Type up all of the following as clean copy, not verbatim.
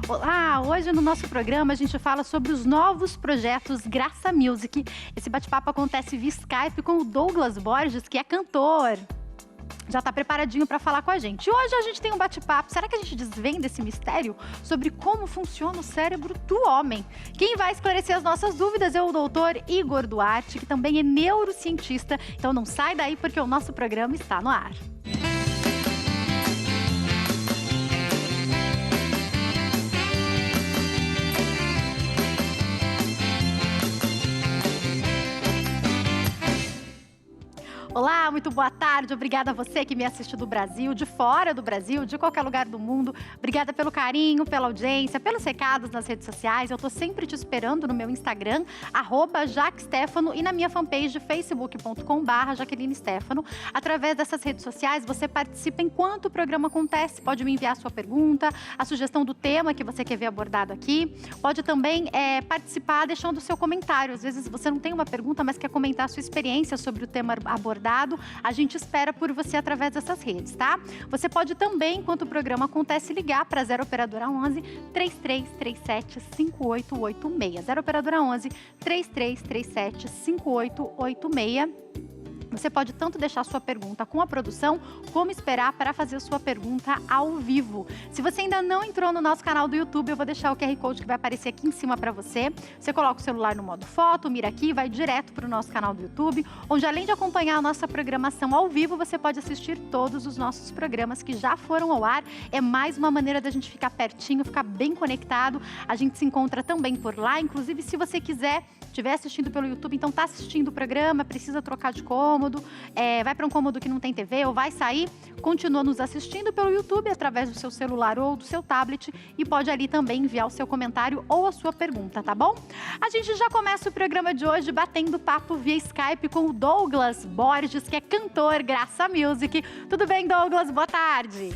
Olá, hoje no nosso programa a gente fala sobre os novos projetos Graça Music. Esse bate-papo acontece via Skype com o Douglas Borges, que é cantor. Já está preparadinho para falar com a gente. Hoje a gente tem um bate-papo. Será que a gente desvenda esse mistério sobre como funciona o cérebro do homem? Quem vai esclarecer as nossas dúvidas é o doutor Igor Duarte, que também é neurocientista. Então não sai daí porque o nosso programa está no ar. Olá, muito boa tarde. Obrigada a você que me assiste do Brasil, de fora do Brasil, de qualquer lugar do mundo. Obrigada pelo carinho, pela audiência, pelos recados nas redes sociais. Eu tô sempre te esperando no meu Instagram, @JaqueStefano, e na minha fanpage facebook.com/JaquelineStefano. Através dessas redes sociais, você participa enquanto o programa acontece. Pode me enviar sua pergunta, a sugestão do tema que você quer ver abordado aqui. Pode também participar deixando o seu comentário. Às vezes você não tem uma pergunta, mas quer comentar a sua experiência sobre o tema abordado. A gente espera por você através dessas redes, tá? Você pode também, enquanto o programa acontece, ligar para 0 Operadora 11 3337 5886. 0 Operadora 11 3337 5886. Você pode tanto deixar sua pergunta com a produção, como esperar para fazer sua pergunta ao vivo. Se você ainda não entrou no nosso canal do YouTube, eu vou deixar o QR Code que vai aparecer aqui em cima para você. Você coloca o celular no modo foto, mira aqui, vai direto para o nosso canal do YouTube, onde além de acompanhar a nossa programação ao vivo, você pode assistir todos os nossos programas que já foram ao ar. É mais uma maneira da gente ficar pertinho, ficar bem conectado. A gente se encontra também por lá. Inclusive, se você estiver assistindo pelo YouTube, então está assistindo o programa, precisa trocar de cômodo, vai para um cômodo que não tem TV ou vai sair, continua nos assistindo pelo YouTube através do seu celular ou do seu tablet e pode ali também enviar o seu comentário ou a sua pergunta, tá bom? A gente já começa o programa de hoje batendo papo via Skype com o Douglas Borges, que é cantor Graça Music. Tudo bem, Douglas? Boa tarde.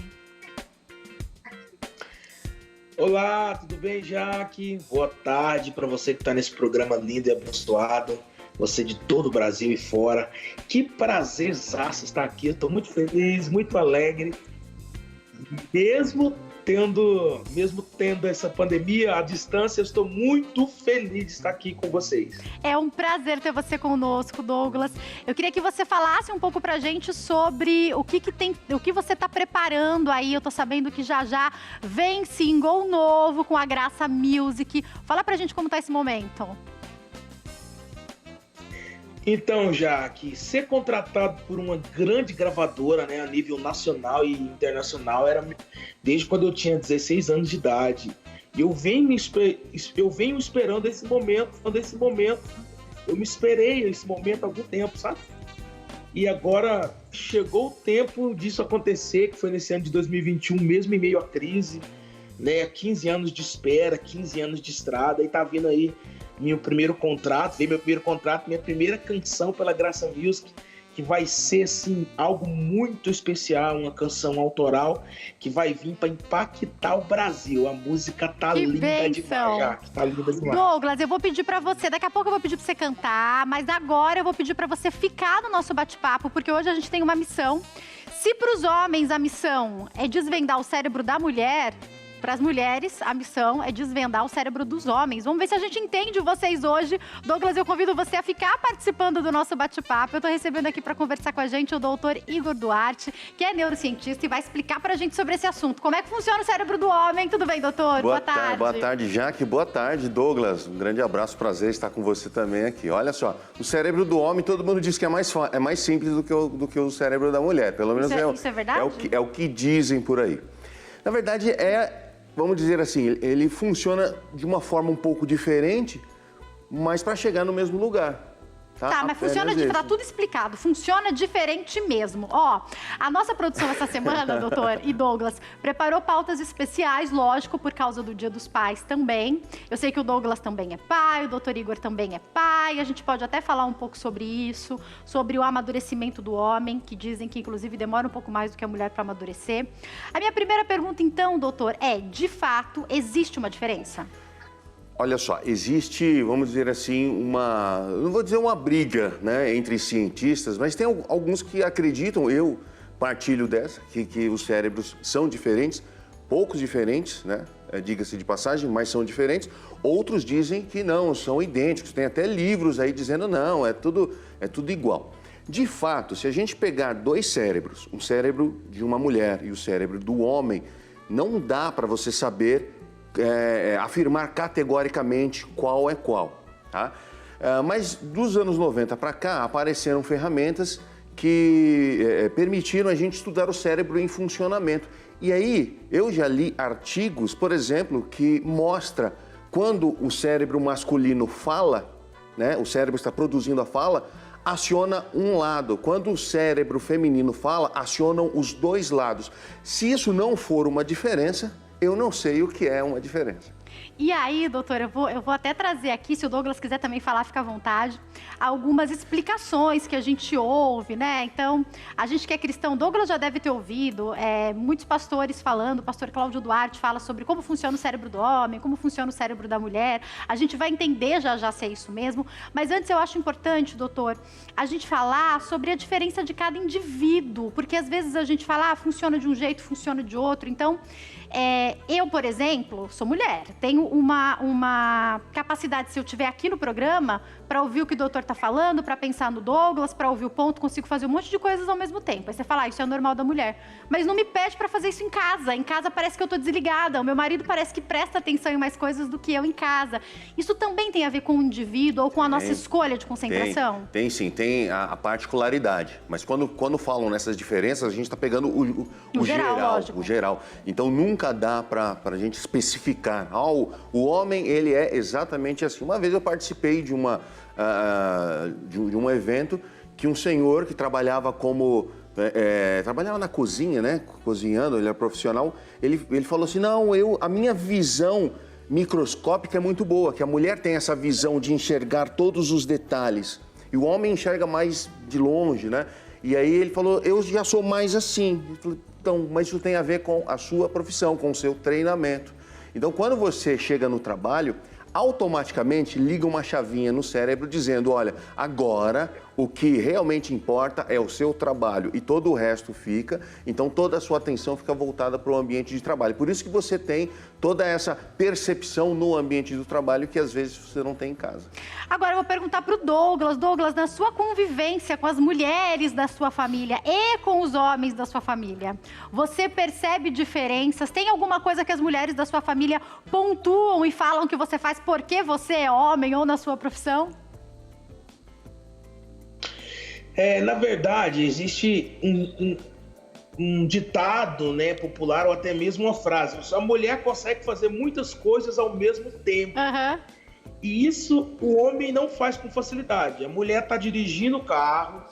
Olá, tudo bem, Jaque? Boa tarde para você que está nesse programa lindo e abençoado. Você de todo o Brasil e fora. Que prazerzaço estar aqui. Eu estou muito feliz, muito alegre. Mesmo tendo essa pandemia à distância, eu estou muito feliz de estar aqui com vocês. É um prazer ter você conosco, Douglas. Eu queria que você falasse um pouco pra gente sobre o que você está preparando aí. Eu tô sabendo que já vem single novo com a Graça Music. Fala pra gente como tá esse momento. Então, Jaque, ser contratado por uma grande gravadora, né, a nível nacional e internacional, era desde quando eu tinha 16 anos de idade. E eu venho esperando esse momento, eu me esperei esse momento há algum tempo, sabe? E agora chegou o tempo disso acontecer, que foi nesse ano de 2021, mesmo em meio à crise, né, 15 anos de espera, 15 anos de estrada, e tá vindo aí meu primeiro contrato, minha primeira canção pela Graça Music, que vai ser, assim, algo muito especial, uma canção autoral que vai vir para impactar o Brasil. A música tá linda demais, Jaque, tá linda demais. Douglas, eu vou pedir para você, daqui a pouco eu vou pedir para você cantar, mas agora eu vou pedir para você ficar no nosso bate-papo, porque hoje a gente tem uma missão. Se para os homens a missão é desvendar o cérebro da mulher, para as mulheres, a missão é desvendar o cérebro dos homens. Vamos ver se a gente entende vocês hoje. Douglas, eu convido você a ficar participando do nosso bate-papo. Eu estou recebendo aqui para conversar com a gente o doutor Igor Duarte, que é neurocientista e vai explicar para a gente sobre esse assunto. Como é que funciona o cérebro do homem? Tudo bem, doutor? Boa tarde. Boa tarde, Jaque. Boa tarde, Douglas. Um grande abraço, prazer estar com você também aqui. Olha só, o cérebro do homem, todo mundo diz que é mais simples do que o cérebro da mulher. Pelo menos isso é verdade? É o que dizem por aí. Na verdade, vamos dizer assim, ele funciona de uma forma um pouco diferente, mas para chegar no mesmo lugar. Tá, mas funciona tá tudo explicado, funciona diferente mesmo. Ó, a nossa produção essa semana, doutor e Douglas, preparou pautas especiais, lógico, por causa do Dia dos Pais também. Eu sei que o Douglas também é pai, o doutor Igor também é pai, a gente pode até falar um pouco sobre isso, sobre o amadurecimento do homem, que dizem que inclusive demora um pouco mais do que a mulher para amadurecer. A minha primeira pergunta então, doutor, de fato, existe uma diferença? Olha só, existe, vamos dizer assim, não vou dizer uma briga, né, entre cientistas, mas tem alguns que acreditam, eu partilho dessa, que os cérebros são diferentes, poucos diferentes, né? diga-se de passagem, mas são diferentes. Outros dizem que não, são idênticos. Tem até livros aí dizendo não, é tudo igual. De fato, se a gente pegar dois cérebros, um cérebro de uma mulher e o cérebro do homem, não dá para você saber afirmar categoricamente qual é qual, tá? Mas dos anos 90 para cá apareceram ferramentas que permitiram a gente estudar o cérebro em funcionamento. E aí eu já li artigos, por exemplo, que mostra quando o cérebro masculino fala, né, o cérebro está produzindo a fala, aciona um lado. Quando o cérebro feminino fala, acionam os dois lados. Se isso não for uma diferença, eu não sei o que é uma diferença. E aí, doutor, eu vou até trazer aqui, se o Douglas quiser também falar, fica à vontade, algumas explicações que a gente ouve, né? Então, a gente que é cristão, Douglas já deve ter ouvido muitos pastores falando, o pastor Cláudio Duarte fala sobre como funciona o cérebro do homem, como funciona o cérebro da mulher. A gente vai entender já se é isso mesmo, mas antes eu acho importante, doutor, a gente falar sobre a diferença de cada indivíduo, porque às vezes a gente fala, funciona de um jeito, funciona de outro. Então, eu, por exemplo, sou mulher, tenho uma capacidade, se eu estiver aqui no programa, para ouvir o que o doutor está falando, para pensar no Douglas, para ouvir o ponto, consigo fazer um monte de coisas ao mesmo tempo. Aí você fala, isso é normal da mulher. Mas não me pede para fazer isso em casa. Em casa parece que eu estou desligada. O meu marido parece que presta atenção em mais coisas do que eu em casa. Isso também tem a ver com o indivíduo ou com a nossa escolha de concentração? Tem sim, tem a particularidade. Mas quando falam nessas diferenças, a gente está pegando o geral. Então nunca dá para a gente especificar. O homem, ele é exatamente assim. Uma vez eu participei de um evento que um senhor que trabalhava trabalhava na cozinha, né? Cozinhando, ele era profissional. Ele falou assim, não, a minha visão microscópica é muito boa, que a mulher tem essa visão de enxergar todos os detalhes. E o homem enxerga mais de longe, né? E aí ele falou, eu já sou mais assim. Eu falei, então, mas isso tem a ver com a sua profissão, com o seu treinamento. Então, quando você chega no trabalho, automaticamente liga uma chavinha no cérebro dizendo, olha, agora o que realmente importa é o seu trabalho e todo o resto fica, então toda a sua atenção fica voltada para o ambiente de trabalho. Por isso que você tem toda essa percepção no ambiente do trabalho que às vezes você não tem em casa. Agora eu vou perguntar para o Douglas. Douglas, na sua convivência com as mulheres da sua família e com os homens da sua família, você percebe diferenças? Tem alguma coisa que as mulheres da sua família pontuam e falam que você faz porque você é homem ou na sua profissão? Na verdade, existe um ditado, né, popular ou até mesmo uma frase. A mulher consegue fazer muitas coisas ao mesmo tempo. Uhum. E isso o homem não faz com facilidade. A mulher está dirigindo o carro,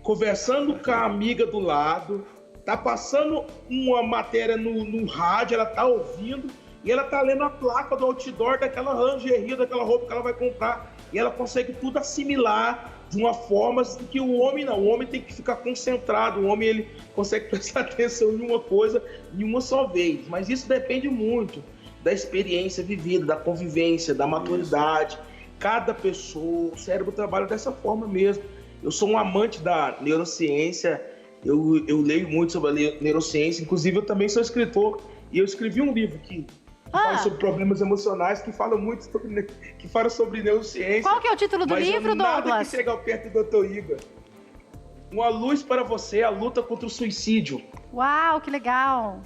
conversando com a amiga do lado, está passando uma matéria no rádio, ela está ouvindo e ela está lendo a placa do outdoor daquela lingerie, daquela roupa que ela vai comprar. E ela consegue tudo assimilar de uma forma que o homem não. O homem tem que ficar concentrado, o homem ele consegue prestar atenção em uma coisa de uma só vez. Mas isso depende muito da experiência vivida, da convivência, da maturidade. Cada pessoa, o cérebro trabalha dessa forma mesmo. Eu sou um amante da neurociência, eu leio muito sobre a neurociência, inclusive eu também sou escritor e eu escrevi um livro que fala sobre problemas emocionais, que fala muito sobre neurociência. Qual que é o título do livro, Douglas? Nada que chega perto do Dr. Igor. Uma luz para você, a luta contra o suicídio. Uau, que legal.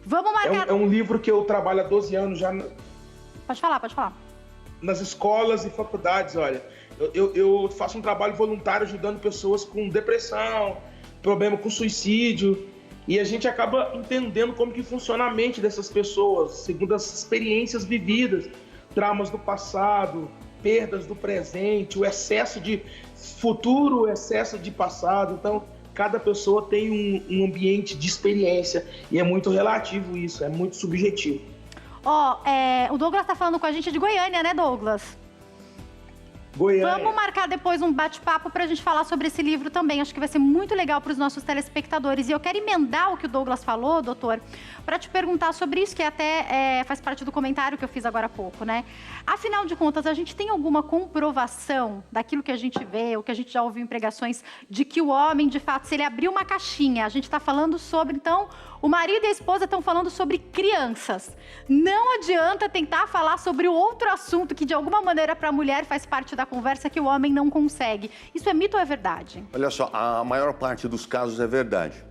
Vamos marcar... É um livro que eu trabalho há 12 anos já. Pode falar. Nas escolas e faculdades, olha. Eu faço um trabalho voluntário ajudando pessoas com depressão, problema com suicídio. E a gente acaba entendendo como que funciona a mente dessas pessoas, segundo as experiências vividas, traumas do passado, perdas do presente, o excesso de futuro, o excesso de passado. Então, cada pessoa tem um ambiente de experiência e é muito relativo isso, é muito subjetivo. O Douglas está falando com a gente de Goiânia, né, Douglas? Goiânia. Vamos marcar depois um bate-papo para a gente falar sobre esse livro também. Acho que vai ser muito legal para os nossos telespectadores. E eu quero emendar o que o Douglas falou, doutor, para te perguntar sobre isso, que até faz parte do comentário que eu fiz agora há pouco, né? Afinal de contas, a gente tem alguma comprovação daquilo que a gente vê, ou que a gente já ouviu em pregações, de que o homem, de fato, se ele abrir uma caixinha, a gente está falando sobre, então, o marido e a esposa estão falando sobre crianças. Não adianta tentar falar sobre o outro assunto que, de alguma maneira, para a mulher faz parte da conversa que o homem não consegue. Isso é mito ou é verdade? Olha só, a maior parte dos casos é verdade.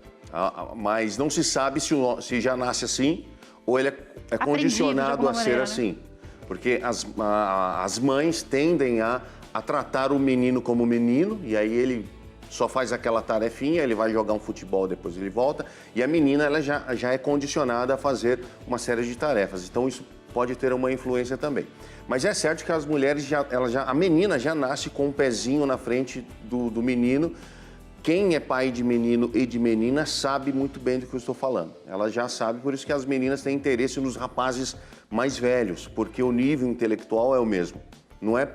Mas não se sabe se já nasce assim ou ele é condicionado a ser assim. Porque as mães tendem a tratar o menino como menino, e aí ele só faz aquela tarefinha, ele vai jogar um futebol, depois ele volta, e a menina ela já é condicionada a fazer uma série de tarefas. Então isso pode ter uma influência também. Mas é certo que as mulheres, a menina já nasce com um pezinho na frente do menino. Quem é pai de menino e de menina sabe muito bem do que eu estou falando. Ela já sabe, por isso que as meninas têm interesse nos rapazes mais velhos, porque o nível intelectual é o mesmo. Não é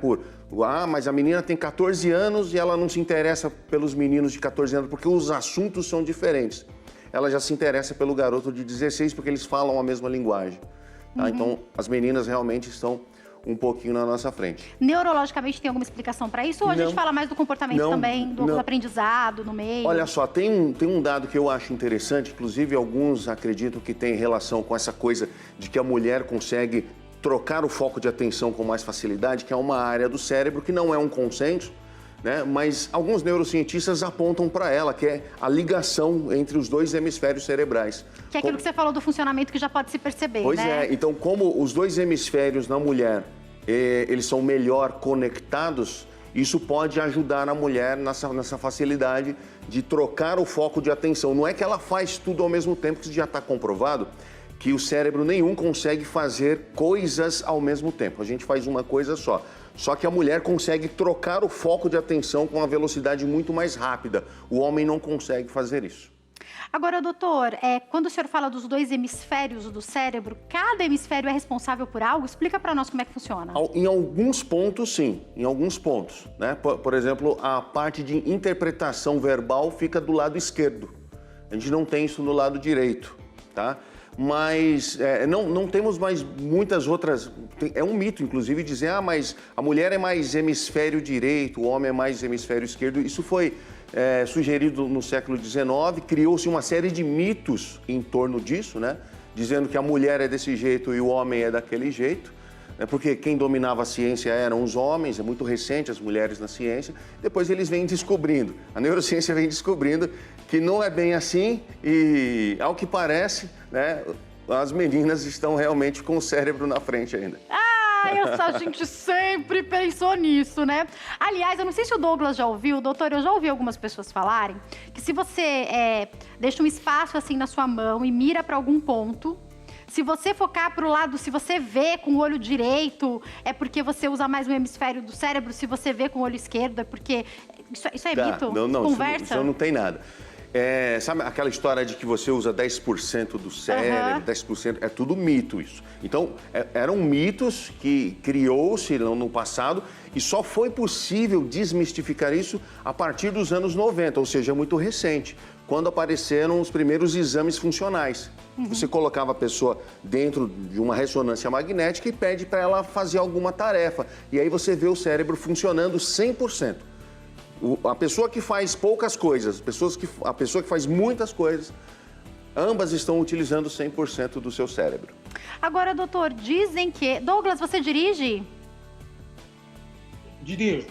mas a menina tem 14 anos e ela não se interessa pelos meninos de 14 anos, porque os assuntos são diferentes. Ela já se interessa pelo garoto de 16, porque eles falam a mesma linguagem. Tá? Então, as meninas realmente estão um pouquinho na nossa frente. Neurologicamente tem alguma explicação para isso? Ou a gente fala mais do comportamento também, do aprendizado no meio? Olha só, tem um dado que eu acho interessante, inclusive alguns acreditam que tem relação com essa coisa de que a mulher consegue trocar o foco de atenção com mais facilidade, que é uma área do cérebro que não é um consenso, né? Mas alguns neurocientistas apontam para ela, que é a ligação entre os dois hemisférios cerebrais. Que é aquilo que você falou do funcionamento que já pode se perceber, Pois é, então como os dois hemisférios na mulher, eles são melhor conectados, isso pode ajudar a mulher nessa facilidade de trocar o foco de atenção. Não é que ela faz tudo ao mesmo tempo, que já está comprovado que o cérebro nenhum consegue fazer coisas ao mesmo tempo. A gente faz uma coisa só. Só que a mulher consegue trocar o foco de atenção com uma velocidade muito mais rápida. O homem não consegue fazer isso. Agora, doutor, quando o senhor fala dos dois hemisférios do cérebro, cada hemisfério é responsável por algo? Explica para nós como é que funciona. Em alguns pontos, sim. Em alguns pontos, né? Por exemplo, a parte de interpretação verbal fica do lado esquerdo. A gente não tem isso no lado direito, tá? Mas não temos mais muitas outras... É um mito, inclusive, dizer mas a mulher é mais hemisfério direito, o homem é mais hemisfério esquerdo. Isso foi sugerido no século XIX, criou-se uma série de mitos em torno disso, né? Dizendo que a mulher é desse jeito e o homem é daquele jeito. Porque quem dominava a ciência eram os homens, é muito recente as mulheres na ciência. Depois eles vêm descobrindo, a neurociência vem descobrindo que não é bem assim e, ao que parece, né, as meninas estão realmente com o cérebro na frente ainda. A gente sempre pensou nisso, né? Aliás, eu não sei se o Douglas já ouviu, doutor, eu já ouvi algumas pessoas falarem que se você deixa um espaço assim na sua mão e mira para algum ponto, se você focar para o lado, se você vê com o olho direito, é porque você usa mais um hemisfério do cérebro. Se você vê com o olho esquerdo, é porque... Isso é mito? Não, Conversa? Isso não tem nada. Sabe aquela história de que você usa 10% do cérebro, 10%? É tudo mito isso. Então, eram mitos que criou-se no passado e só foi possível desmistificar isso a partir dos anos 90, ou seja, muito recente, quando apareceram os primeiros exames funcionais. Você colocava a pessoa dentro de uma ressonância magnética e pede para ela fazer alguma tarefa. E aí você vê o cérebro funcionando 100%. A pessoa que faz poucas coisas, a pessoa que faz muitas coisas, ambas estão utilizando 100% do seu cérebro. Agora, doutor, dizem que... Douglas, você dirige? Dirijo.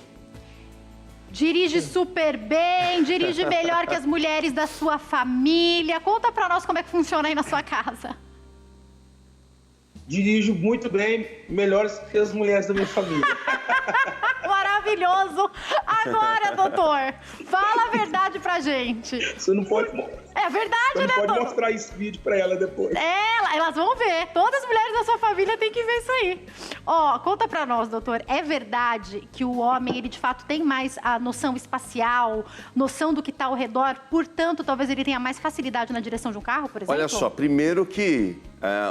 Dirige super bem, dirige melhor que as mulheres da sua família. Conta pra nós como é que funciona aí na sua casa. Dirijo muito bem, melhor que as mulheres da minha família. Maravilhoso! Agora, doutor, fala a verdade pra gente. Você não pode... É verdade, Você não pode doutor? mostrar esse vídeo pra ela depois. Elas vão ver. Todas as mulheres da sua família têm que ver isso aí. Conta pra nós, doutor. É verdade que o homem, ele de fato tem mais a noção espacial, noção do que tá ao redor, portanto, talvez ele tenha mais facilidade na direção de um carro, por exemplo? Olha só, primeiro que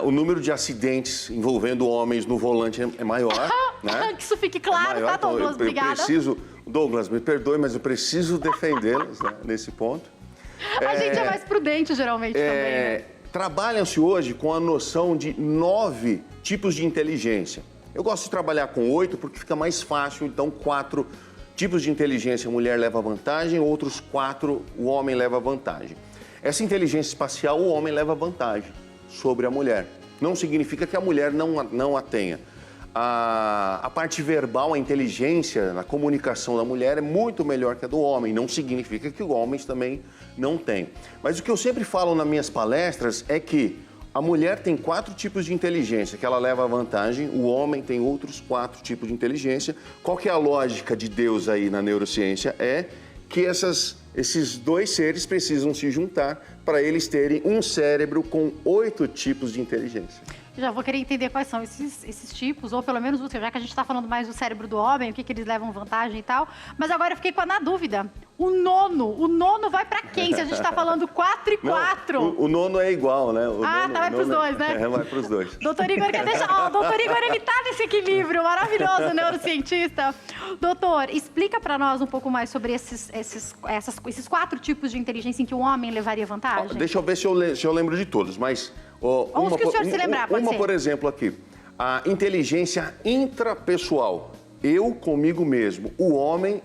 o número de acidentes envolvendo homens no volante é maior. né? Que isso fique claro, maior, tá, Douglas? Obrigada. Eu preciso, Douglas, me perdoe, mas eu preciso defendê-los, né, nesse ponto. A gente é mais prudente, geralmente, também, né? Trabalham-se hoje com a noção de 9 tipos de inteligência. Eu gosto de trabalhar com 8 porque fica mais fácil, então 4 tipos de inteligência a mulher leva vantagem, outros 4 o homem leva vantagem. Essa inteligência espacial o homem leva vantagem sobre a mulher. Não significa que a mulher não a tenha. A parte verbal, a inteligência, a comunicação da mulher é muito melhor que a do homem. Não significa que os homens também não têm. Mas o que eu sempre falo nas minhas palestras é que a mulher tem 4 tipos de inteligência que ela leva vantagem, o homem tem outros 4 tipos de inteligência. Qual que é a lógica de Deus aí na neurociência? É que esses 2 seres precisam se juntar para eles terem um cérebro com 8 tipos de inteligência. Já vou querer entender quais são esses tipos, ou pelo menos, já que a gente está falando mais do cérebro do homem, o que eles levam vantagem e tal. Mas agora eu fiquei na dúvida. O nono vai para quem? Se a gente está falando 4 e 4. Não, o nono é igual, né? Vai para os dois, né? Vai para os dois. Doutor Igor, doutor Igor, ele tá nesse equilíbrio maravilhoso, neurocientista. Doutor, explica para nós um pouco mais sobre esses 4 tipos de inteligência em que o homem levaria vantagem. Deixa eu ver se eu lembro de todos, mas... Ou os que o senhor se lembrar, pode ser. Por exemplo, aqui. A inteligência intrapessoal. Eu comigo mesmo. O homem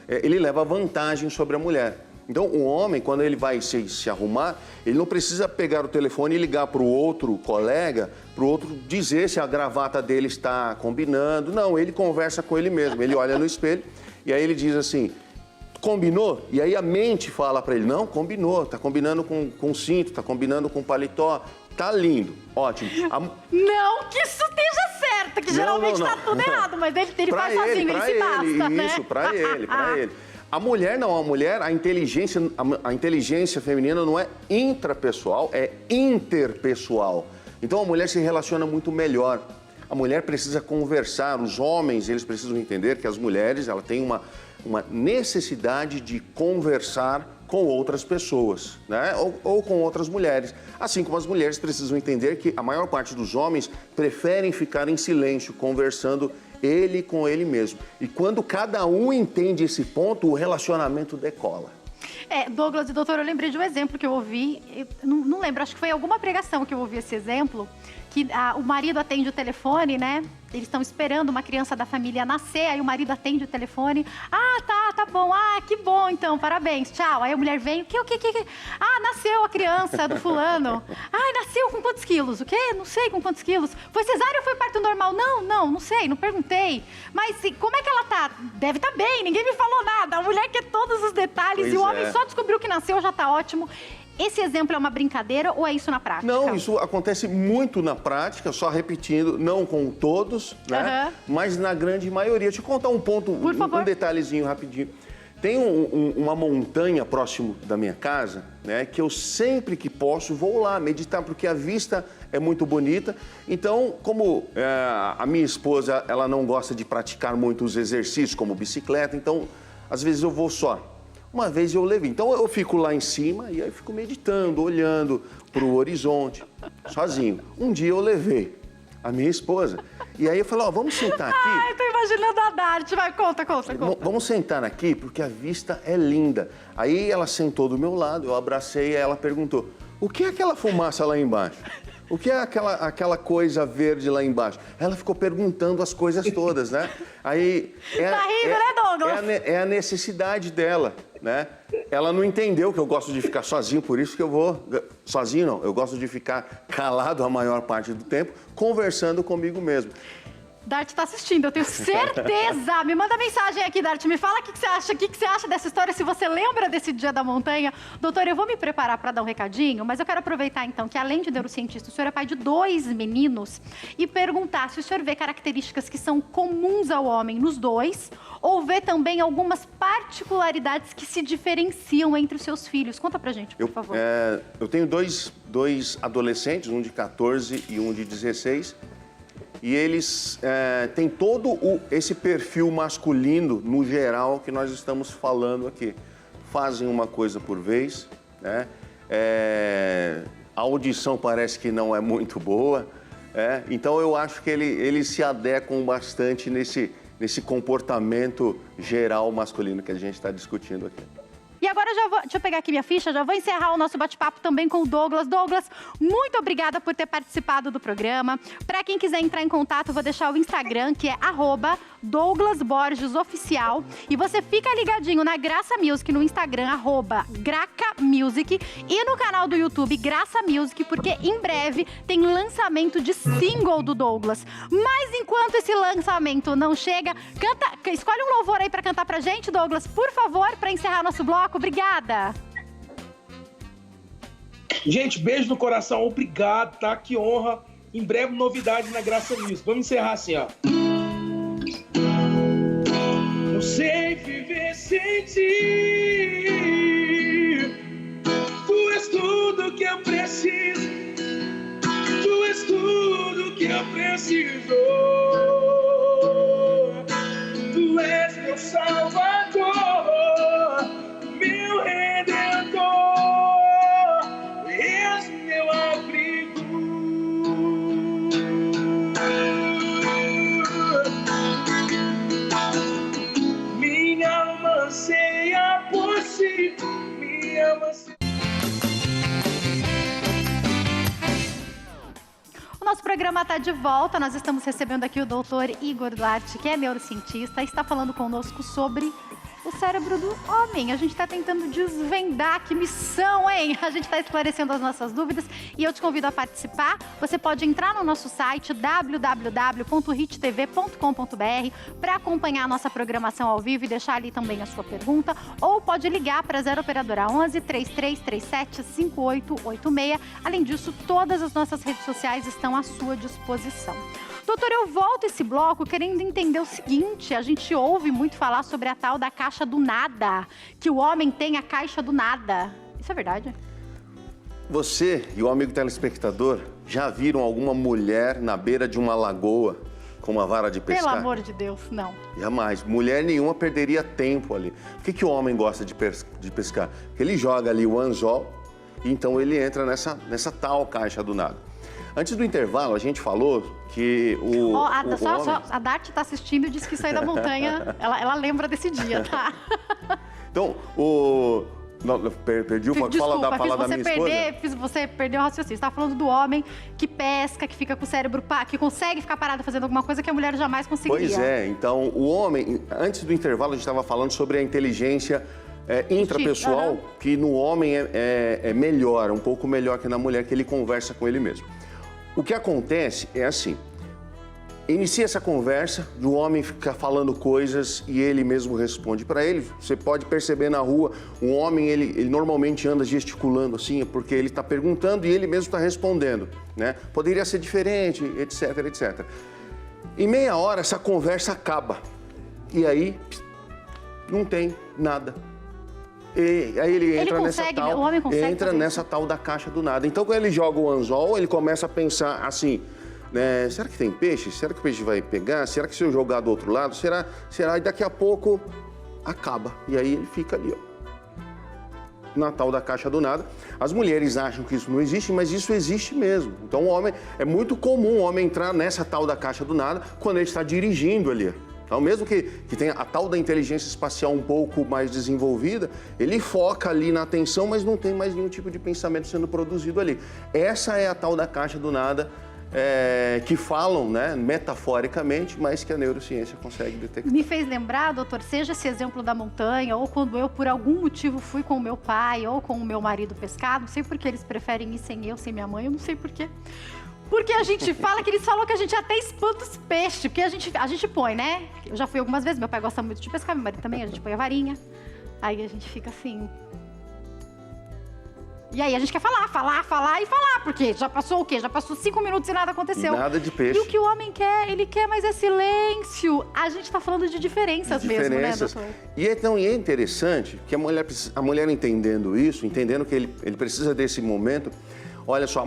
ele leva vantagem sobre a mulher. Então, o homem, quando ele vai se arrumar, ele não precisa pegar o telefone e ligar para o outro colega, para o outro dizer se a gravata dele está combinando. Não, ele conversa com ele mesmo. Ele olha no espelho e aí ele diz assim... Combinou? E aí a mente fala para ele, não, combinou, tá combinando com cinto, tá combinando com paletó, tá lindo, ótimo. Não que isso esteja certo, que geralmente tá tudo errado, mas ele faz sozinho, ele se basta, né? Isso, pra ele. A mulher não, a inteligência feminina não é intrapessoal, é interpessoal. Então a mulher se relaciona muito melhor. A mulher precisa conversar, os homens, eles precisam entender que as mulheres, ela tem uma necessidade de conversar com outras pessoas, né? Ou com outras mulheres. Assim como as mulheres precisam entender que a maior parte dos homens preferem ficar em silêncio, conversando ele com ele mesmo. E quando cada um entende esse ponto, o relacionamento decola. Douglas e doutor, eu lembrei de um exemplo que eu ouvi, não lembro, acho que foi alguma pregação que eu ouvi esse exemplo, que o marido atende o telefone, né? Eles estão esperando uma criança da família nascer, aí o marido atende o telefone. Tá bom. Que bom, então, parabéns, tchau. Aí a mulher vem, o quê? Nasceu a criança do fulano. Nasceu com quantos quilos? O quê? Não sei com quantos quilos. Foi cesárea ou foi parto normal? Não sei, não perguntei. Mas como é que ela tá? Deve estar bem, ninguém me falou nada. A mulher quer todos os detalhes e o homem só descobriu que nasceu, já tá ótimo. Esse exemplo é uma brincadeira ou é isso na prática? Não, isso acontece muito na prática, só repetindo, não com todos, né? Mas na grande maioria. Deixa eu contar um ponto, um detalhezinho rapidinho. Tem uma montanha próximo da minha casa, né? Que eu sempre que posso vou lá meditar, porque a vista é muito bonita. Então, como a minha esposa, ela não gosta de praticar muitos exercícios, como bicicleta, então, às vezes eu vou só. Uma vez eu levei. Então eu fico lá em cima e aí eu fico meditando, olhando para o horizonte, sozinho. Um dia eu levei a minha esposa e aí eu falei, vamos sentar aqui. Eu tô imaginando a Dart, vai, conta. Vamos sentar aqui porque a vista é linda. Aí ela sentou do meu lado, eu abracei e ela perguntou, o que é aquela fumaça lá embaixo? O que é aquela coisa verde lá embaixo? Ela ficou perguntando as coisas todas, né? Aí tá rindo, né, Douglas? É a necessidade dela, né? Ela não entendeu que eu gosto de ficar sozinho, por isso que eu vou... Sozinho não, eu gosto de ficar calado a maior parte do tempo, conversando comigo mesmo. Dart tá assistindo, eu tenho certeza. Me manda mensagem aqui, Dart. Me fala o que você acha, dessa história, se você lembra desse Dia da Montanha. Doutor, eu vou me preparar para dar um recadinho, mas eu quero aproveitar, então, que além de neurocientista, o senhor é pai de 2 meninos e perguntar se o senhor vê características que são comuns ao homem nos 2 ou vê também algumas particularidades que se diferenciam entre os seus filhos. Conta pra gente, por favor. Eu tenho dois adolescentes, um de 14 e um de 16. E eles têm todo esse perfil masculino, no geral, que nós estamos falando aqui. Fazem uma coisa por vez, né? A audição parece que não é muito boa, Então eu acho que eles se adequam bastante nesse comportamento geral masculino que a gente está discutindo aqui. E agora deixa eu pegar aqui minha ficha, já vou encerrar o nosso bate-papo também com o Douglas. Douglas, muito obrigada por ter participado do programa. Para quem quiser entrar em contato, eu vou deixar o Instagram, que é @DouglasBorgesOficial. E você fica ligadinho na Graça Music, no Instagram, @GracaMusic. E no canal do YouTube, Graça Music, porque em breve tem lançamento de single do Douglas. Mas enquanto esse lançamento não chega, escolhe um louvor aí para cantar pra gente, Douglas, por favor, para encerrar nosso bloco. Obrigada. Gente, beijo no coração. Obrigado, tá? Que honra. Em breve, novidade na Graça Music. Vamos encerrar assim, ó. Não sei viver sem ti. Tu és tudo que eu preciso. Tu és tudo que eu preciso. Tu és meu Salvador. Meu Redentor, és meu abrigo. Minha alma anseia por si, minha alma anseia. O nosso programa está de volta, nós estamos recebendo aqui o doutor Igor Duarte, que é neurocientista, e está falando conosco sobre o cérebro do homem. A gente está tentando desvendar, que missão, hein? A gente está esclarecendo as nossas dúvidas e eu te convido a participar. Você pode entrar no nosso site www.hittv.com.br para acompanhar a nossa programação ao vivo e deixar ali também a sua pergunta, ou pode ligar para 0 operadora 11 3337 5886. Além disso, todas as nossas redes sociais estão à sua disposição. Doutor, eu volto esse bloco querendo entender o seguinte, a gente ouve muito falar sobre a tal da caixa do nada, que o homem tem a caixa do nada. Isso é verdade? Você e o amigo telespectador já viram alguma mulher na beira de uma lagoa com uma vara de pescar? Pelo amor de Deus, não. Jamais. Mulher nenhuma perderia tempo ali. Por que o homem gosta de pescar? Porque ele joga ali o anzol, e então ele entra nessa tal caixa do nada. Antes do intervalo, a gente falou que o a Dart está assistindo e disse que isso aí da montanha, ela lembra desse dia, tá? Então, perdi o foco. Fala da minha esposa. Você perdeu o raciocínio. Você estava falando do homem que pesca, que fica com o cérebro, que consegue ficar parado fazendo alguma coisa que a mulher jamais conseguiria. Pois é. Então, o homem, antes do intervalo, a gente estava falando sobre a inteligência intrapessoal, que no homem é melhor, um pouco melhor que na mulher, que ele conversa com ele mesmo. O que acontece é assim, inicia essa conversa, o homem fica falando coisas e ele mesmo responde para ele. Você pode perceber na rua, um homem, ele normalmente anda gesticulando assim, porque ele está perguntando e ele mesmo está respondendo, né? Poderia ser diferente, etc, etc. Em meia hora, essa conversa acaba. E aí, não tem nada. E aí ele entra nessa tal da caixa do nada. Então, quando ele joga o anzol, ele começa a pensar assim, né? Será que tem peixe? Será que o peixe vai pegar? Será que se eu jogar do outro lado? Será? E daqui a pouco acaba. E aí ele fica ali, ó, na tal da caixa do nada. As mulheres acham que isso não existe, mas isso existe mesmo. Então, o homem, é muito comum o homem entrar nessa tal da caixa do nada quando ele está dirigindo ali. Então, mesmo que tenha a tal da inteligência espacial um pouco mais desenvolvida, ele foca ali na atenção, mas não tem mais nenhum tipo de pensamento sendo produzido ali. Essa é a tal da caixa do nada, que falam, né, metaforicamente, mas que a neurociência consegue detectar. Me fez lembrar, doutor, seja esse exemplo da montanha, ou quando eu, por algum motivo, fui com o meu pai ou com o meu marido pescar, não sei por que eles preferem ir sem eu, sem minha mãe, eu não sei por quê. Porque a gente fala que eles falam que a gente até espanta os peixes, porque a gente põe, né? Eu já fui algumas vezes, meu pai gosta muito de pescar, meu marido também, a gente põe a varinha. Aí a gente fica assim... E aí a gente quer falar, porque já passou o quê? Já passou 5 minutos e nada aconteceu. Nada de peixe. E o que o homem quer, ele quer, mas é silêncio. A gente tá falando de diferenças mesmo, né, doutor? E é interessante que a mulher entendendo isso, entendendo que ele precisa desse momento... Olha só,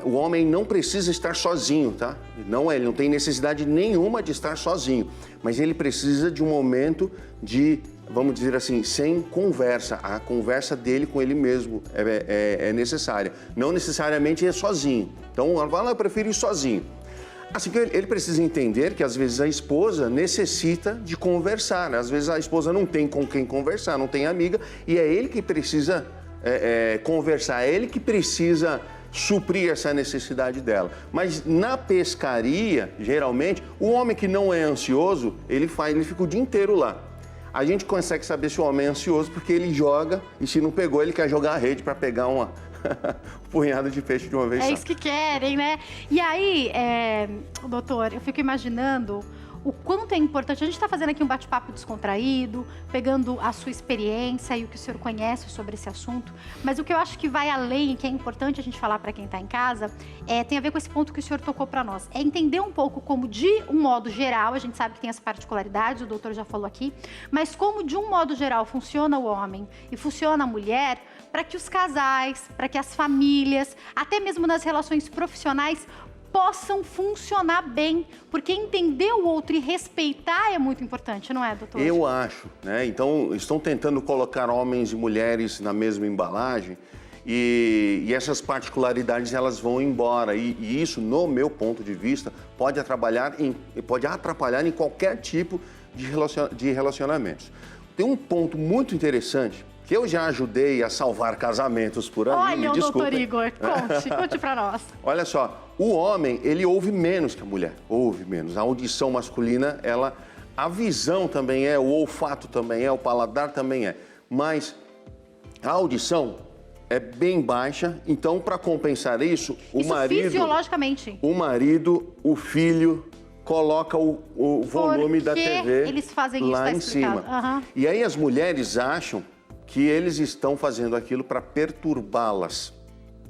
o homem não precisa estar sozinho, tá? Ele não tem necessidade nenhuma de estar sozinho, mas ele precisa de um momento de, vamos dizer assim, sem conversa. A conversa dele com ele mesmo é necessária. Não necessariamente é sozinho. Então, ela fala, eu prefiro ir sozinho. Assim que ele precisa entender que às vezes a esposa necessita de conversar, né? Às vezes a esposa não tem com quem conversar, não tem amiga, e é ele que precisa conversar, é ele que precisa suprir essa necessidade dela. Mas na pescaria, geralmente, o homem que não é ansioso, ele fica o dia inteiro lá. A gente consegue saber se o homem é ansioso porque ele joga e se não pegou, ele quer jogar a rede para pegar uma punhada de peixe de uma vez só. É isso que querem, né? E aí, doutor, eu fico imaginando o quanto é importante. A gente está fazendo aqui um bate-papo descontraído, pegando a sua experiência e o que o senhor conhece sobre esse assunto. Mas o que eu acho que vai além, que é importante a gente falar para quem está em casa, tem a ver com esse ponto que o senhor tocou para nós. É entender um pouco como, de um modo geral, a gente sabe que tem as particularidades, o doutor já falou aqui, mas como, de um modo geral, funciona o homem e funciona a mulher, para que os casais, para que as famílias, até mesmo nas relações profissionais, possam funcionar bem, porque entender o outro e respeitar é muito importante, não é, doutor? Eu acho, né? Então, estão tentando colocar homens e mulheres na mesma embalagem e essas particularidades, elas vão embora. E isso, no meu ponto de vista, pode atrapalhar em qualquer tipo de relacionamentos. Tem um ponto muito interessante, que eu já ajudei a salvar casamentos por aí. Olha, doutor Igor, conte pra nós. Olha só, o homem, ele ouve menos que a mulher, ouve menos. A audição masculina, a visão também o olfato também o paladar também mas a audição é bem baixa, então para compensar isso, o marido... fisiologicamente. O marido, o filho, coloca o volume da TV eles fazem lá isso, em cima. Uhum. E aí as mulheres acham que eles estão fazendo aquilo para perturbá-las,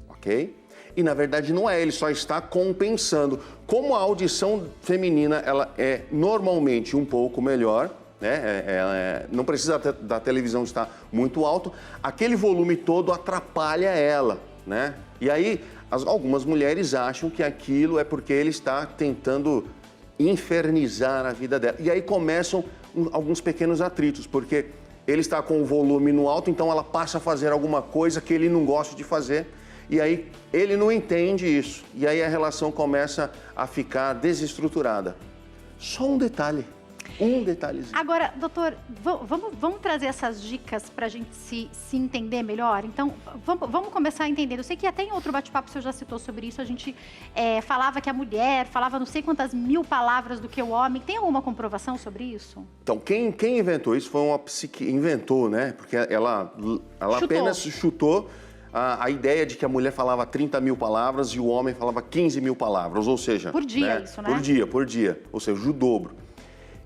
ok? E na verdade não é, ele só está compensando. Como a audição feminina, ela é normalmente um pouco melhor, né? Não precisa da televisão estar muito alto, aquele volume todo atrapalha ela, né? E aí algumas mulheres acham que aquilo é porque ele está tentando infernizar a vida dela. E aí começam alguns pequenos atritos, porque ele está com o volume no alto, então ela passa a fazer alguma coisa que ele não gosta de fazer. E aí ele não entende isso. E aí a relação começa a ficar desestruturada. Só um detalhe. Um detalhezinho. Agora, doutor, vamos trazer essas dicas para a gente se entender melhor? Então, vamos começar a entender. Eu sei que até em outro bate-papo o senhor já citou sobre isso. A gente falava que a mulher falava não sei quantas mil palavras do que o homem. Tem alguma comprovação sobre isso? Então, quem inventou isso foi uma inventou, né? Porque ela apenas chutou a ideia de que a mulher falava 30 mil palavras e o homem falava 15 mil palavras. Ou seja... Por dia, isso, né? Por dia. Ou seja, o dobro.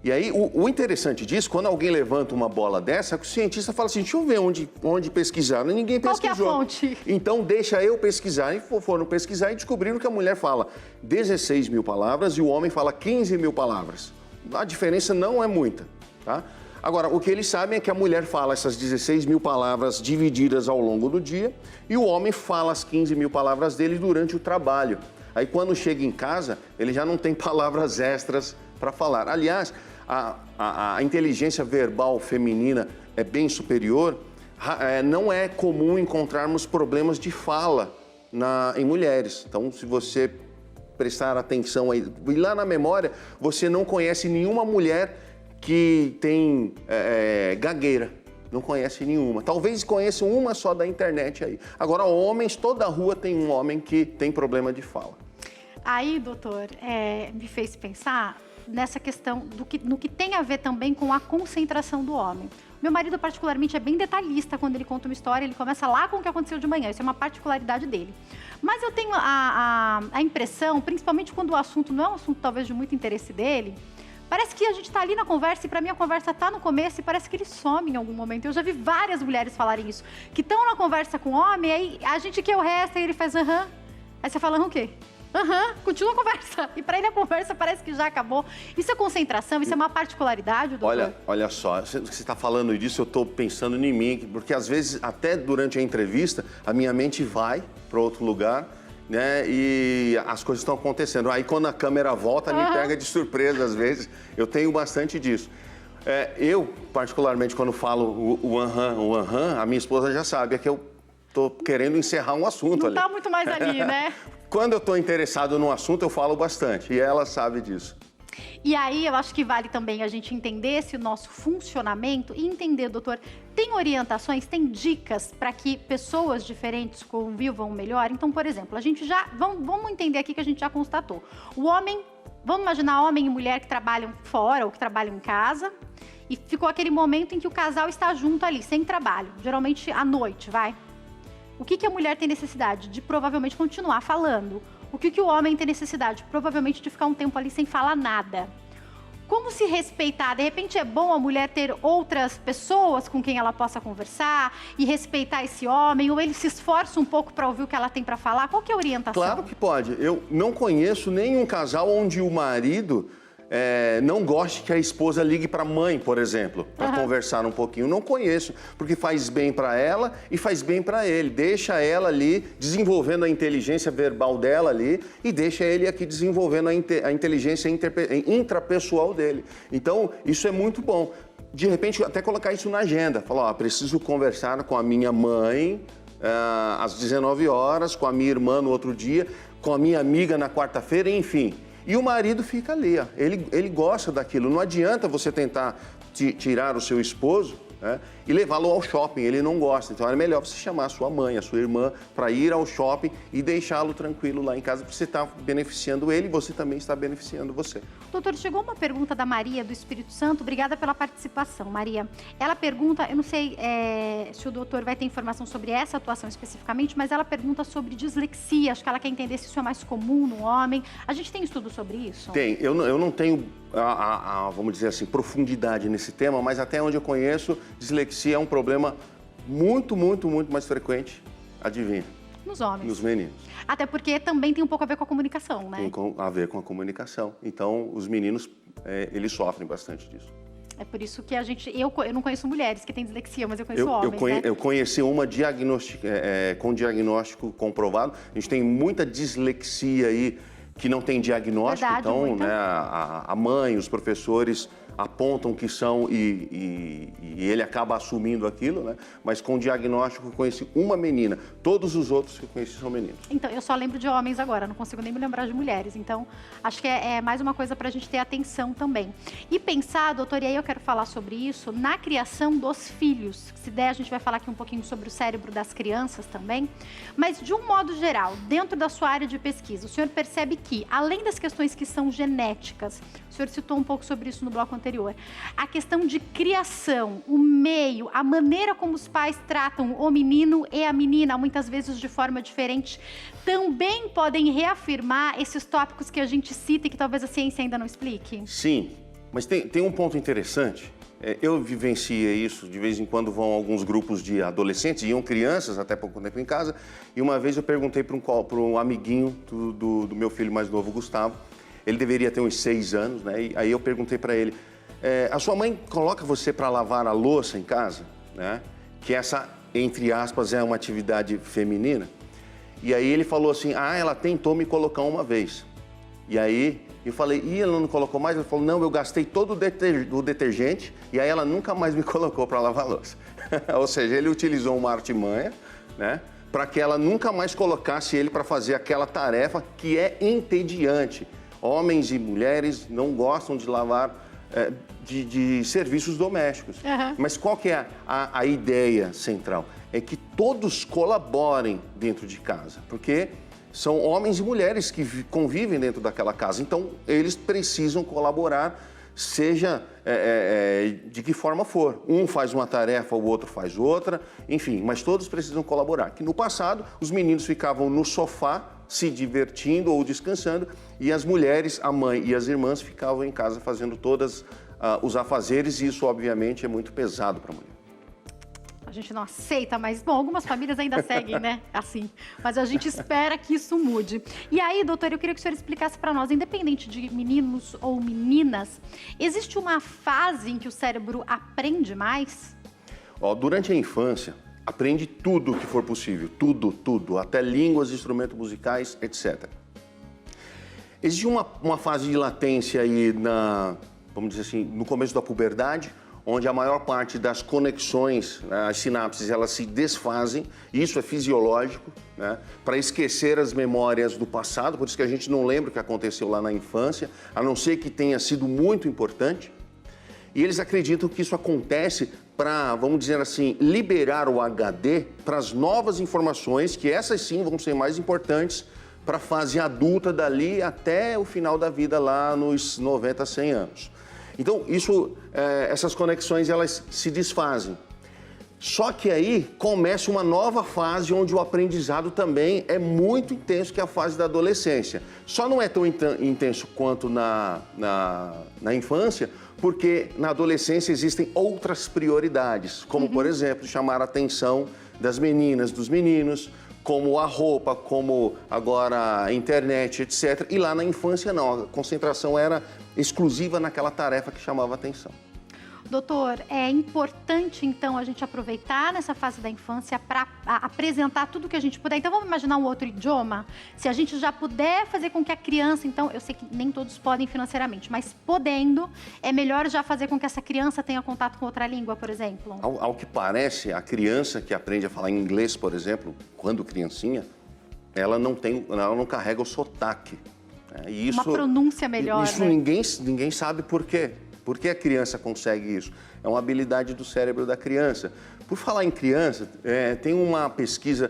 E aí, o interessante disso, quando alguém levanta uma bola dessa, é que o cientista fala assim, deixa eu ver onde pesquisar. Ninguém pesquisou. Qual que é a fonte? Então, deixa eu pesquisar. E foram pesquisar e descobriram que a mulher fala 16 mil palavras e o homem fala 15 mil palavras. A diferença não é muita, tá? Agora, o que eles sabem é que a mulher fala essas 16 mil palavras divididas ao longo do dia e o homem fala as 15 mil palavras dele durante o trabalho. Aí, quando chega em casa, ele já não tem palavras extras para falar. Aliás, a inteligência verbal feminina é bem superior, não é comum encontrarmos problemas de fala em mulheres. Então, se você prestar atenção aí, e lá na memória, você não conhece nenhuma mulher que tem gagueira. Não conhece nenhuma. Talvez conheça uma só da internet aí. Agora, homens, toda rua tem um homem que tem problema de fala. Aí, doutor, me fez pensar nessa questão no que tem a ver também com a concentração do homem. Meu marido, particularmente, é bem detalhista quando ele conta uma história, ele começa lá com o que aconteceu de manhã, isso é uma particularidade dele. Mas eu tenho a impressão, principalmente quando o assunto não é um assunto talvez de muito interesse dele, parece que a gente está ali na conversa e para mim a conversa está no começo e parece que ele some em algum momento. Eu já vi várias mulheres falarem isso, que estão na conversa com o homem, aí a gente quer o resto, aí ele faz aham. Aí você fala, o quê? Continua a conversa. E para ele a conversa parece que já acabou. Isso é concentração? Isso é uma particularidade, doutor? Olha só, você está falando disso, eu estou pensando em mim, porque às vezes, até durante a entrevista, a minha mente vai para outro lugar, né? E as coisas estão acontecendo. Aí quando a câmera volta, me pega de surpresa às vezes. Eu tenho bastante disso. Eu, particularmente, quando falo o aham, a minha esposa já sabe, é que eu tô querendo encerrar um assunto ali. Não tá muito mais ali, né? Quando eu estou interessado num assunto, eu falo bastante, e ela sabe disso. E aí, eu acho que vale também a gente entender esse nosso funcionamento e entender, doutor, tem orientações, tem dicas para que pessoas diferentes convivam melhor? Então, por exemplo, a gente já... Vamos entender aqui que a gente já constatou. O homem, vamos imaginar homem e mulher que trabalham fora ou que trabalham em casa, e ficou aquele momento em que o casal está junto ali, sem trabalho, geralmente à noite, vai. O que a mulher tem necessidade? De provavelmente continuar falando. O que o homem tem necessidade? Provavelmente de ficar um tempo ali sem falar nada. Como se respeitar? De repente é bom a mulher ter outras pessoas com quem ela possa conversar e respeitar esse homem? Ou ele se esforça um pouco para ouvir o que ela tem para falar? Qual que é a orientação? Claro que pode. Eu não conheço nenhum casal onde o marido não goste que a esposa ligue para a mãe, por exemplo, para conversar um pouquinho. Não conheço, porque faz bem para ela e faz bem para ele. Deixa ela ali desenvolvendo a inteligência verbal dela ali e deixa ele aqui desenvolvendo a inteligência intrapessoal dele. Então, isso é muito bom. De repente, até colocar isso na agenda. Falar, ó, preciso conversar com a minha mãe às 19 horas, com a minha irmã no outro dia, com a minha amiga na quarta-feira, enfim. E o marido fica ali, ó. Ele gosta daquilo. Não adianta você tentar tirar o seu esposo, né, e levá-lo ao shopping. Ele não gosta. Então é melhor você chamar a sua mãe, a sua irmã, para ir ao shopping e deixá-lo tranquilo lá em casa, porque você está beneficiando ele e você também está beneficiando você. Doutor, chegou uma pergunta da Maria, do Espírito Santo. Obrigada pela participação, Maria. Ela pergunta, eu não sei se o doutor vai ter informação sobre essa atuação especificamente, mas ela pergunta sobre dislexia. Acho que ela quer entender se isso é mais comum no homem. A gente tem estudo sobre isso? Tem. Eu não tenho, vamos dizer assim, profundidade nesse tema, mas até onde eu conheço, dislexia é um problema muito, muito, muito mais frequente, adivinha? Nos homens. Nos meninos. Até porque também tem um pouco a ver com a comunicação, né? Tem a ver com a comunicação. Então, os meninos, eles sofrem bastante disso. É por isso que eu não conheço mulheres que têm dislexia, mas eu conheço homens, né? Eu conheci uma com diagnóstico comprovado. A gente tem muita dislexia aí que não tem diagnóstico. Verdade, então, muita. né, a mãe, os professores apontam que são e ele acaba assumindo aquilo, né? Mas com diagnóstico eu conheci uma menina. Todos os outros que eu conheci são meninos. Então, eu só lembro de homens agora, não consigo nem me lembrar de mulheres. Então, acho que é mais uma coisa para a gente ter atenção também. E pensar, doutor, e aí eu quero falar sobre isso, na criação dos filhos. Se der, a gente vai falar aqui um pouquinho sobre o cérebro das crianças também. Mas, de um modo geral, dentro da sua área de pesquisa, o senhor percebe que, além das questões que são genéticas, o senhor citou um pouco sobre isso no bloco anterior, a questão de criação, o meio, a maneira como os pais tratam o menino e a menina, muitas vezes de forma diferente, também podem reafirmar esses tópicos que a gente cita e que talvez a ciência ainda não explique? Sim, mas tem um ponto interessante. Eu vivenciei isso, de vez em quando vão alguns grupos de adolescentes, iam crianças até pouco tempo em casa, e uma vez eu perguntei para um amiguinho do meu filho mais novo, Gustavo. Ele deveria ter uns 6 anos, né? E aí eu perguntei para ele, a sua mãe coloca você para lavar a louça em casa, né? Que essa, entre aspas, é uma atividade feminina. E aí ele falou assim, ela tentou me colocar uma vez. E aí eu falei, e ela não colocou mais? Ele falou, não, eu gastei todo o detergente e aí ela nunca mais me colocou para lavar a louça. Ou seja, ele utilizou uma artimanha, né? Para que ela nunca mais colocasse ele para fazer aquela tarefa que é entediante. Homens e mulheres não gostam de lavar, de serviços domésticos. Uhum. Mas qual que é a ideia central? É que todos colaborem dentro de casa, porque são homens e mulheres que convivem dentro daquela casa. Então, eles precisam colaborar, seja de que forma for. Um faz uma tarefa, o outro faz outra, enfim, mas todos precisam colaborar. Que no passado, os meninos ficavam no sofá, se divertindo ou descansando, e as mulheres, a mãe e as irmãs ficavam em casa fazendo todos os afazeres, e isso, obviamente, é muito pesado para a mulher. A gente não aceita, mas, bom, algumas famílias ainda seguem, né, assim. Mas a gente espera que isso mude. E aí, doutor, eu queria que o senhor explicasse para nós, independente de meninos ou meninas, existe uma fase em que o cérebro aprende mais? Durante a infância, aprende tudo o que for possível, tudo, até línguas, instrumentos musicais, etc. Existe uma fase de latência aí, vamos dizer assim, no começo da puberdade, onde a maior parte das conexões, né, as sinapses, elas se desfazem, isso é fisiológico, né, para esquecer as memórias do passado, por isso que a gente não lembra o que aconteceu lá na infância, a não ser que tenha sido muito importante. E eles acreditam que isso acontece para, vamos dizer assim, liberar o HD para as novas informações, que essas sim vão ser mais importantes para a fase adulta dali até o final da vida, lá nos 90, 100 anos. Então, essas conexões, elas se desfazem. Só que aí começa uma nova fase onde o aprendizado também é muito intenso, que é a fase da adolescência. Só não é tão intenso quanto na infância, porque na adolescência existem outras prioridades, como, por exemplo, chamar a atenção das meninas, dos meninos, como a roupa, como agora a internet, etc. E lá na infância não, a concentração era exclusiva naquela tarefa que chamava a atenção. Doutor, é importante, então, a gente aproveitar nessa fase da infância para apresentar tudo que a gente puder. Então, vamos imaginar um outro idioma? Se a gente já puder fazer com que a criança, então, eu sei que nem todos podem financeiramente, mas podendo, é melhor já fazer com que essa criança tenha contato com outra língua, por exemplo? Ao que parece, a criança que aprende a falar inglês, por exemplo, quando criancinha, ela não carrega o sotaque. E isso, uma pronúncia melhor, isso, né? Ninguém sabe por quê. Por que a criança consegue isso? É uma habilidade do cérebro da criança. Por falar em criança, tem uma pesquisa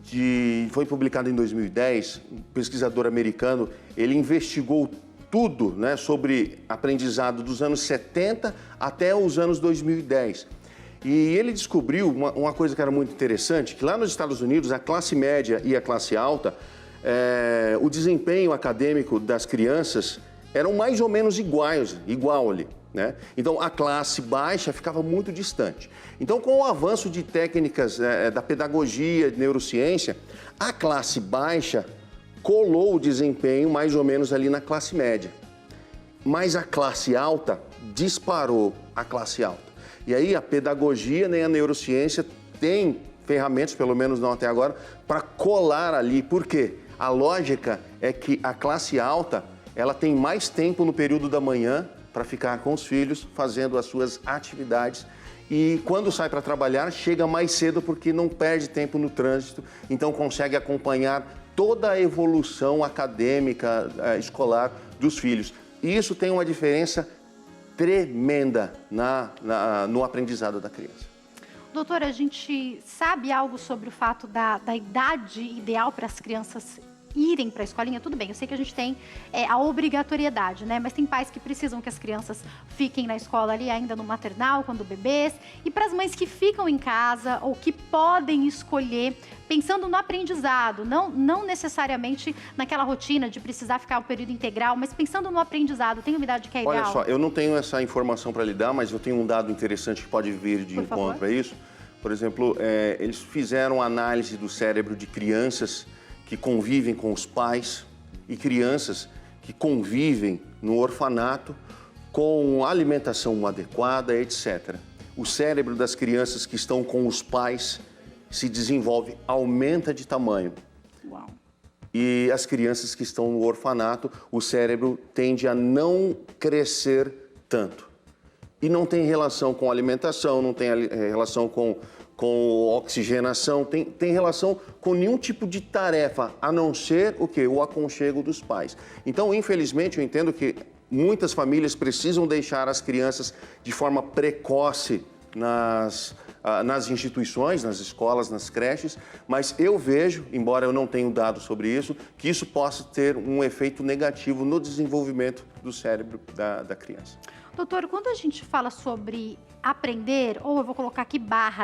que foi publicada em 2010, um pesquisador americano, ele investigou tudo, né, sobre aprendizado dos anos 70 até os anos 2010. E ele descobriu uma coisa que era muito interessante, que lá nos Estados Unidos, a classe média e a classe alta, o desempenho acadêmico das crianças eram mais ou menos igual ali, né? Então, a classe baixa ficava muito distante. Então, com o avanço de técnicas da pedagogia, de neurociência, a classe baixa colou o desempenho mais ou menos ali na classe média. Mas a classe alta disparou a classe alta. E aí, a pedagogia nem a neurociência tem ferramentas, pelo menos não até agora, para colar ali. Por quê? A lógica é que a classe alta ela tem mais tempo no período da manhã para ficar com os filhos, fazendo as suas atividades. E quando sai para trabalhar, chega mais cedo porque não perde tempo no trânsito, então consegue acompanhar toda a evolução acadêmica, escolar dos filhos. E isso tem uma diferença tremenda no aprendizado da criança. Doutora, a gente sabe algo sobre o fato da idade ideal para as crianças irem para a escolinha? Tudo bem, eu sei que a gente tem a obrigatoriedade, né? Mas tem pais que precisam que as crianças fiquem na escola ali ainda no maternal, quando bebês. E para as mães que ficam em casa ou que podem escolher, pensando no aprendizado, não necessariamente naquela rotina de precisar ficar o período integral, mas pensando no aprendizado, tem uma idade que é ideal? Olha só, eu não tenho essa informação para lhe dar, mas eu tenho um dado interessante que pode vir de encontro a isso. Por exemplo, eles fizeram análise do cérebro de crianças que convivem com os pais e crianças que convivem no orfanato com alimentação adequada, etc. O cérebro das crianças que estão com os pais se desenvolve, aumenta de tamanho. Uau. E as crianças que estão no orfanato, o cérebro tende a não crescer tanto. E não tem relação com alimentação, não tem relação com oxigenação, tem relação com nenhum tipo de tarefa, a não ser o quê? O aconchego dos pais. Então, infelizmente, eu entendo que muitas famílias precisam deixar as crianças de forma precoce nas instituições, nas escolas, nas creches, mas eu vejo, embora eu não tenha dado sobre isso, que isso possa ter um efeito negativo no desenvolvimento do cérebro da criança. Doutor, quando a gente fala sobre aprender, ou eu vou colocar aqui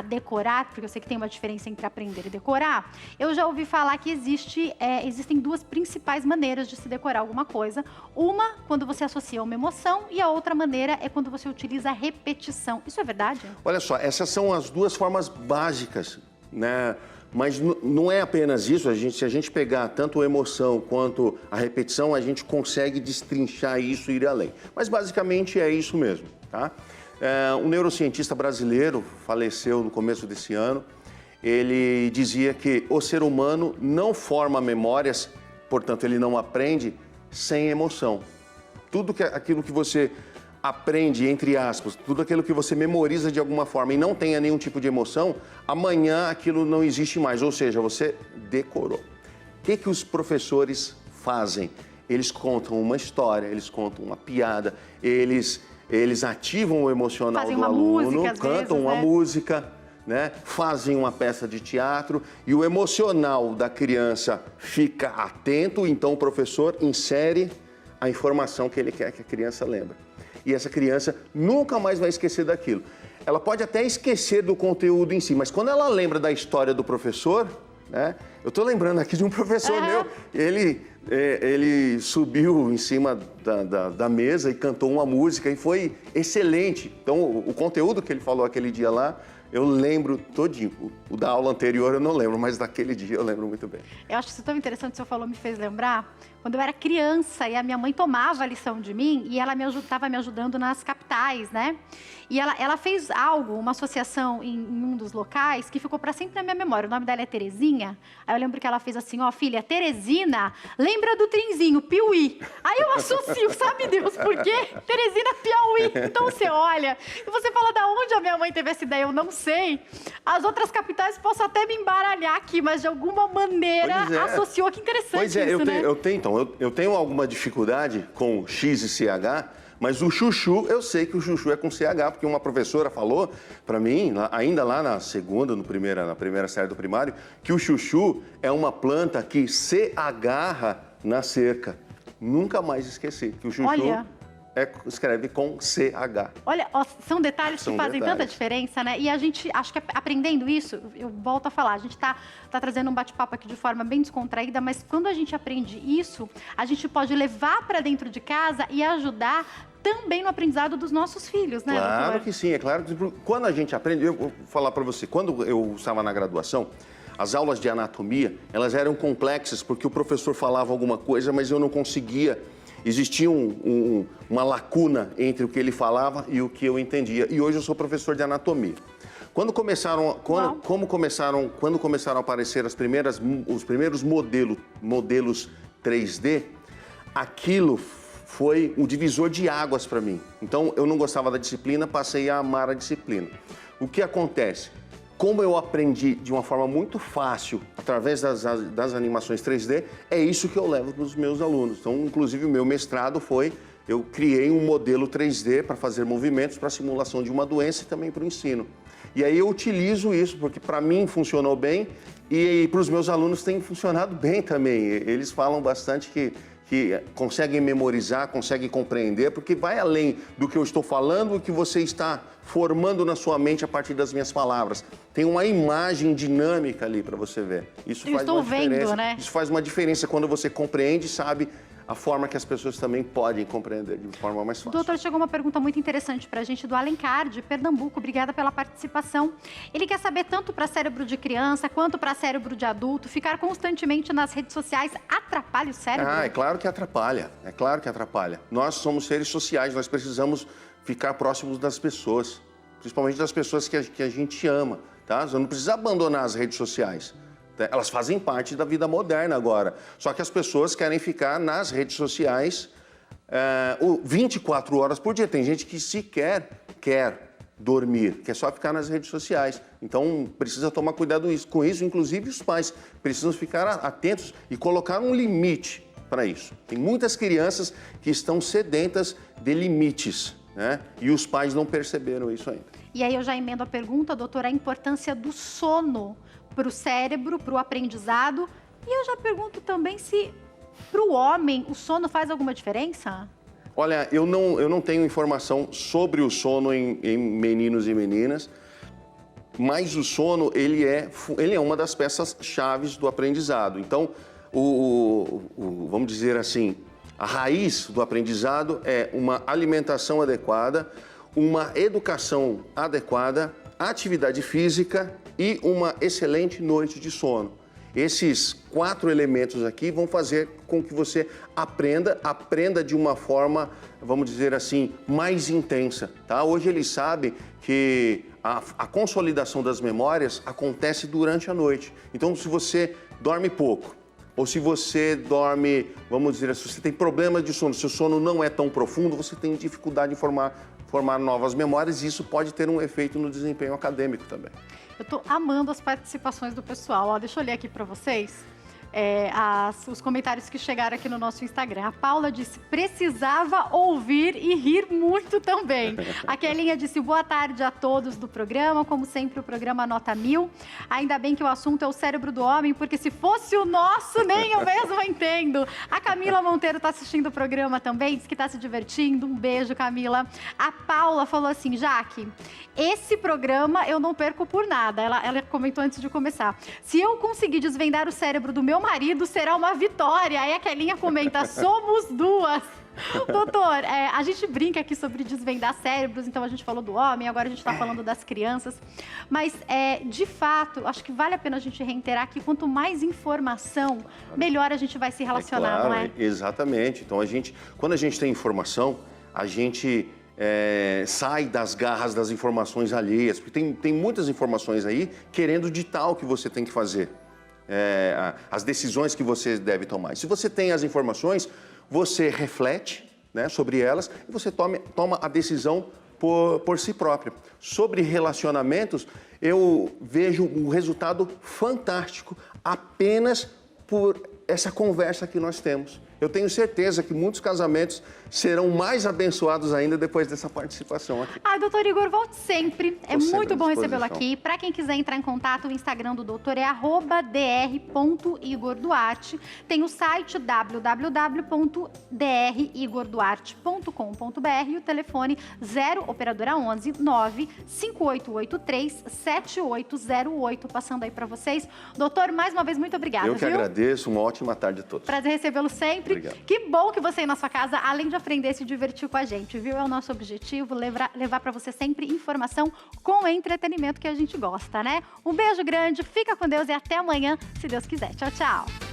decorar, porque eu sei que tem uma diferença entre aprender e decorar, eu já ouvi falar que existem duas principais maneiras de se decorar alguma coisa. Uma, quando você associa uma emoção, e a outra maneira é quando você utiliza a repetição. Isso é verdade? Olha só, essas são as duas formas básicas, né? Mas não é apenas isso, se a gente pegar tanto a emoção quanto a repetição, a gente consegue destrinchar isso e ir além. Mas basicamente é isso mesmo, tá? Um neurocientista brasileiro faleceu no começo desse ano. Ele dizia que o ser humano não forma memórias, portanto ele não aprende sem emoção. Tudo aquilo que você aprende, entre aspas, tudo aquilo que você memoriza de alguma forma e não tenha nenhum tipo de emoção, amanhã aquilo não existe mais, ou seja, você decorou. O que os professores fazem? Eles contam uma história, eles contam uma piada, eles ativam o emocional do aluno, cantam uma música, né? Fazem uma peça de teatro e o emocional da criança fica atento, então o professor insere a informação que ele quer que a criança lembre. E essa criança nunca mais vai esquecer daquilo. Ela pode até esquecer do conteúdo em si, mas quando ela lembra da história do professor, né? Eu estou lembrando aqui de um professor meu, ele subiu em cima da mesa e cantou uma música e foi excelente. Então, o conteúdo que ele falou aquele dia lá, eu lembro todinho. O da aula anterior eu não lembro, mas daquele dia eu lembro muito bem. Eu acho isso tão interessante, o senhor falou, me fez lembrar, quando eu era criança e a minha mãe tomava a lição de mim e ela estava me ajudando nas capitais, né? E ela fez algo, uma associação em um dos locais que ficou para sempre na minha memória. O nome dela é Terezinha. Aí eu lembro que ela fez assim, ó, filha, Teresina, lembra do trenzinho, Piuí. Aí eu associo, sabe Deus por quê? Teresina, Piauí. Então você olha e você fala da onde a minha mãe teve essa ideia, eu não sei. As outras capitais posso até me embaralhar aqui, mas de alguma maneira associou, que interessante. Pois é, isso, né? eu tenho alguma dificuldade com X e CH, mas o chuchu, eu sei que o chuchu é com CH, porque uma professora falou para mim, ainda lá na primeira série do primário, que o chuchu é uma planta que se agarra na cerca. Nunca mais esqueci que o chuchu escreve com CH. Olha, são detalhes que fazem tanta diferença, né? E a gente, acho que aprendendo isso, eu volto a falar, a gente tá trazendo um bate-papo aqui de forma bem descontraída, mas quando a gente aprende isso, a gente pode levar para dentro de casa e ajudar também no aprendizado dos nossos filhos, né, doutor? Claro que sim, é claro que quando a gente aprende, eu vou falar para você, quando eu estava na graduação, as aulas de anatomia, elas eram complexas porque o professor falava alguma coisa, mas eu não conseguia. Existia uma lacuna entre o que ele falava e o que eu entendia. E hoje eu sou professor de anatomia. Quando começaram a aparecer os primeiros modelos 3D, aquilo foi um divisor de águas para mim. Então, eu não gostava da disciplina, passei a amar a disciplina. O que acontece? Como eu aprendi de uma forma muito fácil, através das animações 3D, é isso que eu levo para os meus alunos. Então, inclusive, o meu mestrado eu criei um modelo 3D para fazer movimentos para simulação de uma doença e também para o ensino. E aí eu utilizo isso, porque para mim funcionou bem e para os meus alunos tem funcionado bem também. Eles falam bastante que conseguem memorizar, conseguem compreender, porque vai além do que eu estou falando, o que você está formando na sua mente a partir das minhas palavras. Tem uma imagem dinâmica ali para você ver. Isso faz uma diferença, né? Isso faz uma diferença quando você compreende e sabe a forma que as pessoas também podem compreender de forma mais fácil. Doutor, chegou uma pergunta muito interessante para a gente do Alencar, de Pernambuco. Obrigada pela participação. Ele quer saber tanto para cérebro de criança quanto para cérebro de adulto, ficar constantemente nas redes sociais atrapalha o cérebro? É claro que atrapalha. É claro que atrapalha. Nós somos seres sociais, nós precisamos ficar próximos das pessoas, principalmente das pessoas que a gente ama, tá? Você não precisa abandonar as redes sociais. Elas fazem parte da vida moderna agora. Só que as pessoas querem ficar nas redes sociais 24 horas por dia. Tem gente que sequer quer dormir, quer só ficar nas redes sociais. Então, precisa tomar cuidado com isso. Inclusive, os pais precisam ficar atentos e colocar um limite para isso. Tem muitas crianças que estão sedentas de limites, né? E os pais não perceberam isso ainda. E aí eu já emendo a pergunta, doutora, a importância do sono para o cérebro, para o aprendizado. E eu já pergunto também se para o homem o sono faz alguma diferença? Olha, eu não tenho informação sobre o sono em meninos e meninas, mas o sono ele é uma das peças-chaves do aprendizado. Então, vamos dizer assim, a raiz do aprendizado é uma alimentação adequada, uma educação adequada, atividade física e uma excelente noite de sono. Esses 4 elementos aqui vão fazer com que você aprenda de uma forma, vamos dizer assim, mais intensa, tá? Hoje eles sabem que a consolidação das memórias acontece durante a noite. Então, se você dorme pouco, ou se você dorme, vamos dizer, se você tem problemas de sono, se o sono não é tão profundo, você tem dificuldade em formar novas memórias, e isso pode ter um efeito no desempenho acadêmico também. Eu tô amando as participações do pessoal. Ó, deixa eu ler aqui para vocês. Os comentários que chegaram aqui no nosso Instagram. A Paula disse, precisava ouvir e rir muito também. A Kelinha disse, boa tarde a todos do programa, como sempre o programa nota 1000. Ainda bem que o assunto é o cérebro do homem, porque se fosse o nosso, nem eu mesma entendo. A Camila Monteiro está assistindo o programa também, diz que está se divertindo. Um beijo, Camila. A Paula falou assim, Jaque, esse programa eu não perco por nada. Ela comentou antes de começar. Se eu conseguir desvendar o cérebro do meu marido, será uma vitória. Aí a Kelinha comenta, somos duas. Doutor, a gente brinca aqui sobre desvendar cérebros, então a gente falou do homem, agora a gente está falando das crianças. Mas, de fato, acho que vale a pena a gente reiterar que quanto mais informação, melhor a gente vai se relacionar, claro, não é? Exatamente. Então, quando a gente tem informação, a gente sai das garras das informações alheias, porque tem muitas informações aí querendo ditar o que você tem que fazer. As decisões que você deve tomar. E se você tem as informações, você reflete, né, sobre elas e você toma a decisão por si próprio. Sobre relacionamentos, eu vejo um resultado fantástico apenas por essa conversa que nós temos. Eu tenho certeza que muitos casamentos serão mais abençoados ainda depois dessa participação aqui. Doutor Igor, volte sempre. É muito bom recebê-lo aqui. Para quem quiser entrar em contato, o Instagram do doutor é @dr.igorduarte. Tem o site www.drigorduarte.com.br e o telefone 0 operadora 11 95883 7808, passando aí para vocês. Doutor, mais uma vez, muito obrigada. Eu que agradeço. Uma ótima tarde a todos. Prazer recebê-lo sempre. Obrigado. Que bom que você aí na sua casa, além de aprender, se divertir com a gente, viu? É o nosso objetivo, levar para você sempre informação com entretenimento que a gente gosta, né? Um beijo grande, fica com Deus e até amanhã, se Deus quiser. Tchau, tchau.